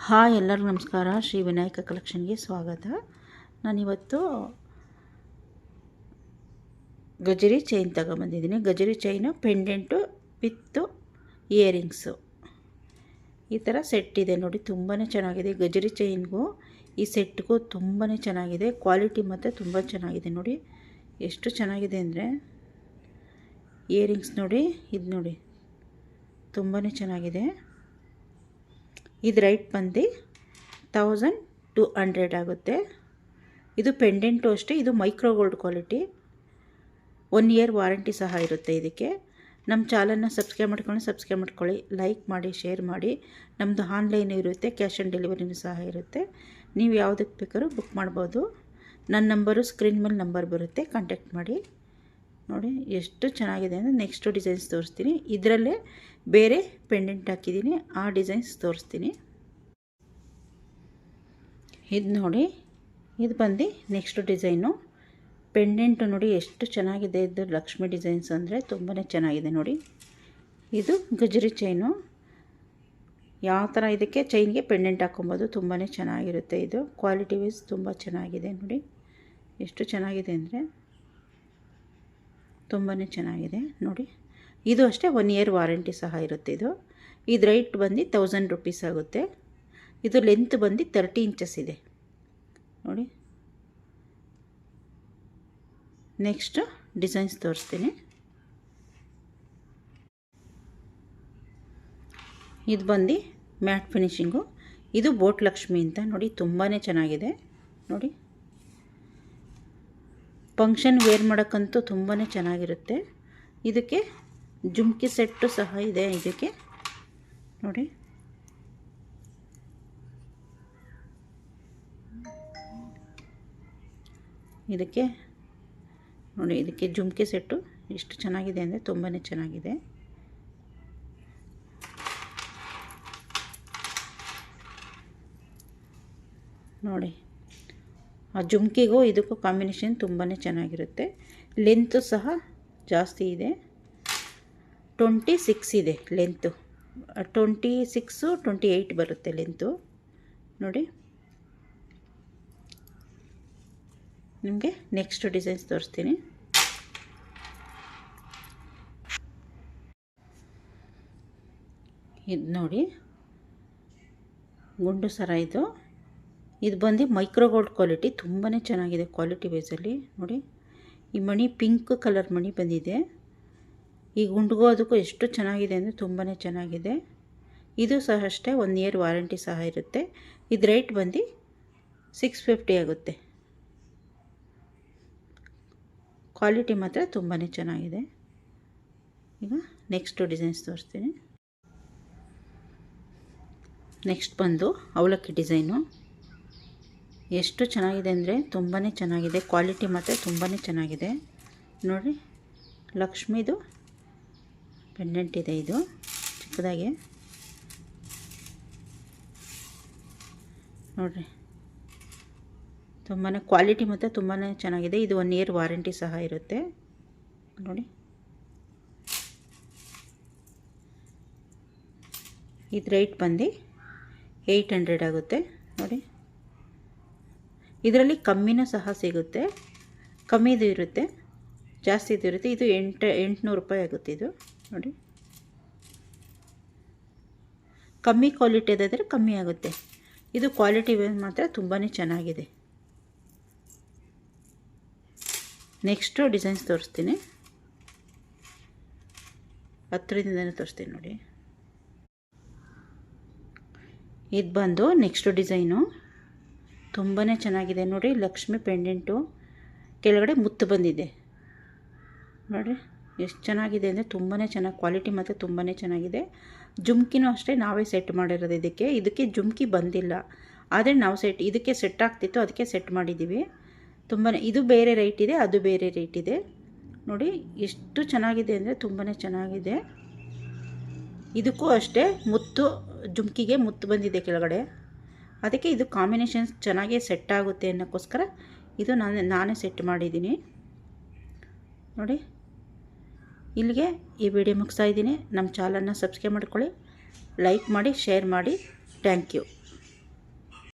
Hi ಎಲ್ಲರಿಗೂ ನಮಸ್ಕಾರ. ಶ್ರೀ ವಿನಾಯಕ ಕಲೆಕ್ಷನ್ಗೆ ಸ್ವಾಗತ. ನಾನಿವತ್ತು ಗಜರಿ ಚೈನ್ ತಗೊಂಬಂದಿದ್ದೀನಿ. ಗಜರಿ ಚೈನು, ಪೆಂಡೆಂಟು ವಿತ್ತು ಇಯರಿಂಗ್ಸು, ಈ ಥರ ಸೆಟ್ ಇದೆ ನೋಡಿ. ತುಂಬಾ ಚೆನ್ನಾಗಿದೆ. ಗಜರಿ ಚೈನ್ಗೂ ಈ ಸೆಟ್ಗೂ ತುಂಬಾ ಚೆನ್ನಾಗಿದೆ. ಕ್ವಾಲಿಟಿ ಮತ್ತು ತುಂಬ ಚೆನ್ನಾಗಿದೆ ನೋಡಿ. ಎಷ್ಟು ಚೆನ್ನಾಗಿದೆ ಅಂದರೆ ಇಯರಿಂಗ್ಸ್ ನೋಡಿ, ಇದು ನೋಡಿ ತುಂಬಾ ಚೆನ್ನಾಗಿದೆ. ಇದು ರೈಟ್ ಬಂದು 1200 ಆಗುತ್ತೆ. ಇದು ಪೆಂಡೆಂಟು ಅಷ್ಟೇ. ಇದು micro gold quality. 1 year warranty ಸಹ ಇರುತ್ತೆ ಇದಕ್ಕೆ. ನಮ್ಮ ಚಾನಲ್ನ ಸಬ್ಸ್ಕ್ರೈಬ್ ಮಾಡ್ಕೊಳ್ಳಿ, ಲೈಕ್ ಮಾಡಿ, ಶೇರ್ ಮಾಡಿ. ನಮ್ಮದು ಆನ್ಲೈನ್ ಇರುತ್ತೆ, ಕ್ಯಾಶ್ ಆನ್ ಡೆಲಿವರಿನೂ ಸಹ ಇರುತ್ತೆ. ನೀವು ಯಾವುದಕ್ಕೆ ಬೇಕಾದ್ರೂ ಬುಕ್ ಮಾಡ್ಬೋದು. ನನ್ನ ನಂಬರು ಸ್ಕ್ರೀನ್ ಮೇಲೆ ನಂಬರ್ ಬರುತ್ತೆ, ಕಾಂಟ್ಯಾಕ್ಟ್ ಮಾಡಿ. ನೋಡಿ ಎಷ್ಟು ಚೆನ್ನಾಗಿದೆ ಅಂದರೆ ನೆಕ್ಸ್ಟು ಡಿಸೈನ್ಸ್ ತೋರಿಸ್ತೀನಿ. ಇದರಲ್ಲೇ ಬೇರೆ ಪೆಂಡೆಂಟ್ ಹಾಕಿದ್ದೀನಿ, ಆ ಡಿಸೈನ್ಸ್ ತೋರಿಸ್ತೀನಿ. ಇದು ನೋಡಿ, ಇದು ಬಂದು ನೆಕ್ಸ್ಟ್ ಡಿಸೈನು. ಪೆಂಡೆಂಟು ನೋಡಿ ಎಷ್ಟು ಚೆನ್ನಾಗಿದೆ. ಇದು ಲಕ್ಷ್ಮಿ ಡಿಸೈನ್ಸ್ ಅಂದರೆ ತುಂಬಾ ಚೆನ್ನಾಗಿದೆ ನೋಡಿ. ಇದು ಗಜರಿ ಚೈನು. ಯಾವ ಥರ ಇದಕ್ಕೆ ಚೈನ್ಗೆ ಪೆಂಡೆಂಟ್ ಹಾಕೊಬೋದು, ತುಂಬಾ ಚೆನ್ನಾಗಿರುತ್ತೆ. ಇದು ಕ್ವಾಲಿಟಿ ವೈಸ್ ತುಂಬ ಚೆನ್ನಾಗಿದೆ ನೋಡಿ. ಎಷ್ಟು ಚೆನ್ನಾಗಿದೆ ಅಂದರೆ ತುಂಬಾ ಚೆನ್ನಾಗಿದೆ ನೋಡಿ. ಇದು ಅಷ್ಟೇ 1 ಇಯರ್ ವಾರಂಟಿ ಸಹ ಇರುತ್ತೆ. ಇದು ರೈಟ್ ಬಂದು 1000 ರೂಪೀಸ್ ಆಗುತ್ತೆ. ಇದು ಲೆಂತ್ ಬಂದು 30 ಇಂಚಸ್ ಇದೆ ನೋಡಿ. ನೆಕ್ಸ್ಟ್ ಡಿಸೈನ್ಸ್ ತೋರಿಸ್ತೀನಿ. ಇದು ಬಂದು ಮ್ಯಾಟ್ ಫಿನಿಶಿಂಗು. ಇದು ಬೋಟ್ ಲಕ್ಷ್ಮಿ ಅಂತ ನೋಡಿ, ತುಂಬಾ ಚೆನ್ನಾಗಿದೆ ನೋಡಿ. ಫಂಕ್ಷನ್ ವೇರ್ ಮಾಡೋಕ್ಕಂತೂ ತುಂಬಾ ಚೆನ್ನಾಗಿರುತ್ತೆ. ಇದಕ್ಕೆ ಜುಮ್ಕಿ ಸೆಟ್ಟು ಸಹ ಇದೆ ಇದಕ್ಕೆ ನೋಡಿ. ಇದಕ್ಕೆ ನೋಡಿ, ಇದಕ್ಕೆ ಜುಮ್ಕಿ ಸೆಟ್ಟು ಎಷ್ಟು ಚೆನ್ನಾಗಿದೆ ಅಂದರೆ ತುಂಬಾ ಚೆನ್ನಾಗಿದೆ ನೋಡಿ. ಆ ಜುಮ್ಕಿಗೂ ಇದಕ್ಕೂ ಕಾಂಬಿನೇಷನ್ ತುಂಬಾ ಚೆನ್ನಾಗಿರುತ್ತೆ. ಲೆಂತು ಸಹ ಜಾಸ್ತಿ ಇದೆ. 26 ಇದೆ ಲೆಂತು. 26, 28 ಬರುತ್ತೆ ಲೆಂತು ನೋಡಿ. ನಿಮಗೆ ನೆಕ್ಸ್ಟ್ ಡಿಸೈನ್ಸ್ ತೋರಿಸ್ತೀನಿ. ಇದು ನೋಡಿ, ಗುಂಡು ಸರ ಇದು. ಇದು ಬಂದು ಮೈಕ್ರೋ ಗೋಲ್ಡ್ ಕ್ವಾಲಿಟಿ, ತುಂಬಾ ಚೆನ್ನಾಗಿದೆ ಕ್ವಾಲಿಟಿ ವೈಸಲ್ಲಿ ನೋಡಿ. ಈ ಮಣಿ ಪಿಂಕ್ ಕಲರ್ ಮಣಿ ಬಂದಿದೆ. ಈ ಗುಂಡಿಗೂ ಅದಕ್ಕೂ ಎಷ್ಟು ಚೆನ್ನಾಗಿದೆ ಅಂದರೆ ತುಂಬಾ ಚೆನ್ನಾಗಿದೆ. ಇದು ಸಹ ಅಷ್ಟೇ 1 ಇಯರ್ ವಾರಂಟಿ ಸಹ ಇರುತ್ತೆ. ಇದು ರೇಟ್ ಬಂದು 650 ಆಗುತ್ತೆ. ಕ್ವಾಲಿಟಿ ಮಾತ್ರ ತುಂಬಾ ಚೆನ್ನಾಗಿದೆ. ಈಗ ನೆಕ್ಸ್ಟ್ ಡಿಸೈನ್ಸ್ ತೋರಿಸ್ತೀನಿ. ನೆಕ್ಸ್ಟ್ ಬಂದು ಅವಲಕ್ಕಿ ಡಿಸೈನು. ಎಷ್ಟು ಚೆನ್ನಾಗಿದೆ ಅಂದರೆ ತುಂಬಾ ಚೆನ್ನಾಗಿದೆ. ಕ್ವಾಲಿಟಿ ಮಾತ್ರ ತುಂಬಾ ಚೆನ್ನಾಗಿದೆ ನೋಡಿ. ಲಕ್ಷ್ಮಿದು ಪೆಂಡೆಂಟ್ ಇದೆ, ಇದು ಚಿಕ್ಕದಾಗಿ ನೋಡಿರಿ. ತುಂಬಾ ಕ್ವಾಲಿಟಿ ಮತ್ತು ತುಂಬಾ ಚೆನ್ನಾಗಿದೆ. ಇದು 1 ಇಯರ್ ವಾರಂಟಿ ಸಹ ಇರುತ್ತೆ ನೋಡಿ. ಇದು ರೇಟ್ ಬಂದು 800 ಆಗುತ್ತೆ ನೋಡಿ. ಇದರಲ್ಲಿ ಕಮ್ಮಿನೂ ಸಹ ಸಿಗುತ್ತೆ, ಕಮ್ಮಿದು ಇರುತ್ತೆ, ಜಾಸ್ತಿದು ಇರುತ್ತೆ. ಇದು 800 ರೂಪಾಯಿ ಆಗುತ್ತೆ ಇದು ನೋಡಿ. ಕಮ್ಮಿ ಕ್ವಾಲಿಟಿ ಅದಾದರೆ ಕಮ್ಮಿ ಆಗುತ್ತೆ. ಇದು ಕ್ವಾಲಿಟಿ ಮಾತ್ರ ತುಂಬಾ ಚೆನ್ನಾಗಿದೆ. ನೆಕ್ಸ್ಟು ಡಿಸೈನ್ಸ್ ತೋರಿಸ್ತೀನಿ. ಹತ್ತಿರದಿಂದನೇ ತೋರಿಸ್ತೀನಿ ನೋಡಿ. ಇದು ಬಂದು ನೆಕ್ಸ್ಟ್ ಡಿಸೈನು. ತುಂಬಾ ಚೆನ್ನಾಗಿದೆ ನೋಡಿ. ಲಕ್ಷ್ಮಿ ಪೆಂಡೆಂಟು, ಕೆಳಗಡೆ ಮುತ್ತು ಬಂದಿದೆ ನೋಡಿರಿ. ಎಷ್ಟು ಚೆನ್ನಾಗಿದೆ ಅಂದರೆ ತುಂಬಾ ಚೆನ್ನಾಗಿ, ಕ್ವಾಲಿಟಿ ಮತ್ತು ತುಂಬಾ ಚೆನ್ನಾಗಿದೆ. ಜುಮ್ಕಿನೂ ಅಷ್ಟೇ ನಾವೇ ಸೆಟ್ ಮಾಡಿರೋದು. ಇದಕ್ಕೆ ಜುಮ್ಕಿ ಬಂದಿಲ್ಲ, ಆದರೆ ನಾವು ಇದಕ್ಕೆ ಸೆಟ್ ಆಗ್ತಿತ್ತು, ಅದಕ್ಕೆ ಸೆಟ್ ಮಾಡಿದ್ದೀವಿ. ತುಂಬಾ ಇದು ಬೇರೆ ರೇಟ್ ಇದೆ, ಅದು ಬೇರೆ ರೇಟ್ ಇದೆ ನೋಡಿ. ಎಷ್ಟು ಚೆನ್ನಾಗಿದೆ ಅಂದರೆ ತುಂಬಾ ಚೆನ್ನಾಗಿದೆ. ಇದಕ್ಕೂ ಅಷ್ಟೇ ಮುತ್ತು, ಜುಮ್ಕಿಗೆ ಮುತ್ತು ಬಂದಿದೆ ಕೆಳಗಡೆ. ಅದಕ್ಕೆ ಇದು ಕಾಂಬಿನೇಷನ್ಸ್ ಚೆನ್ನಾಗೇ ಸೆಟ್ ಆಗುತ್ತೆ ಅನ್ನೋಕ್ಕೋಸ್ಕರ ಇದು ನಾನೇ ಸೆಟ್ ಮಾಡಿದ್ದೀನಿ ನೋಡಿ. ಇಲ್ಲಿಗೆ ಈ ವಿಡಿಯೋ ಮುಗಿಸ್ತಾ ಇದ್ದೀನಿ. ನಮ್ಮ ಚಾನಲ್ನ ಸಬ್ಸ್ಕ್ರೈಬ್ ಮಾಡ್ಕೊಳ್ಳಿ, ಲೈಕ್ ಮಾಡಿ, ಶೇರ್ ಮಾಡಿ. Thank you.